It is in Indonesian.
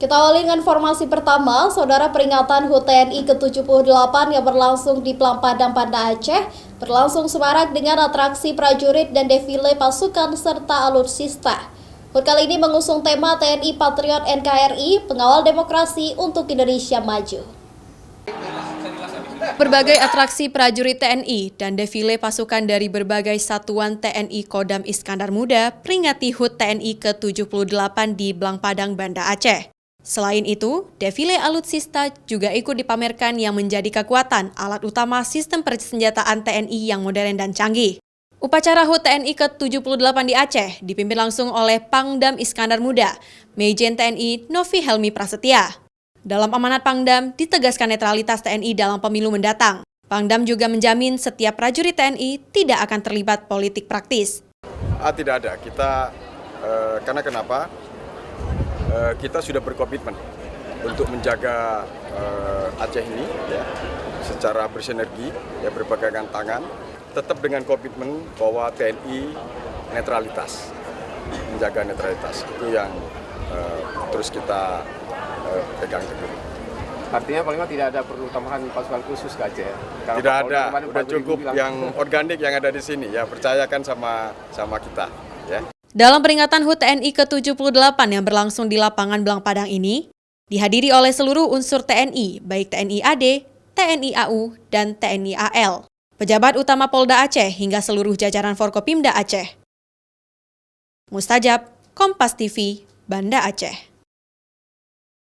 Kita awali dengan informasi pertama, Saudara. Peringatan HUT TNI ke-78 yang berlangsung di Pelampadang, Banda Aceh berlangsung semarak dengan atraksi prajurit dan defile pasukan serta alutsista. HUT kali ini mengusung tema TNI Patriot NKRI, Pengawal Demokrasi untuk Indonesia Maju. Berbagai atraksi prajurit TNI dan defile pasukan dari berbagai satuan TNI Kodam Iskandar Muda peringati HUT TNI ke-78 di Blangpadang, Banda Aceh. Selain itu, defile alutsista juga ikut dipamerkan yang menjadi kekuatan alat utama sistem persenjataan TNI yang modern dan canggih. Upacara HUT TNI ke-78 di Aceh dipimpin langsung oleh Pangdam Iskandar Muda, Majen TNI Novi Helmi Prasetya. Dalam amanat Pangdam, ditegaskan netralitas TNI dalam pemilu mendatang. Pangdam juga menjamin setiap prajurit TNI tidak akan terlibat politik praktis. Tidak ada, karena kenapa? Kita sudah berkomitmen untuk menjaga Aceh ini ya, secara bersinergi, ya, berpegangan tangan, tetap dengan komitmen bahwa TNI netralitas, menjaga netralitas. Itu yang terus kita pegang teguh. Artinya paling tidak ada perlu tambahan pasukan khusus ke Aceh? Tidak ada, sudah cukup yang organik yang ada di sini, ya, percayakan sama kita. Ya. Dalam peringatan HUT TNI ke-78 yang berlangsung di lapangan Blangpadang ini, dihadiri oleh seluruh unsur TNI, baik TNI AD, TNI AU, dan TNI AL, pejabat utama Polda Aceh hingga seluruh jajaran Forkopimda Aceh. Mustajab, Kompas TV, Banda Aceh.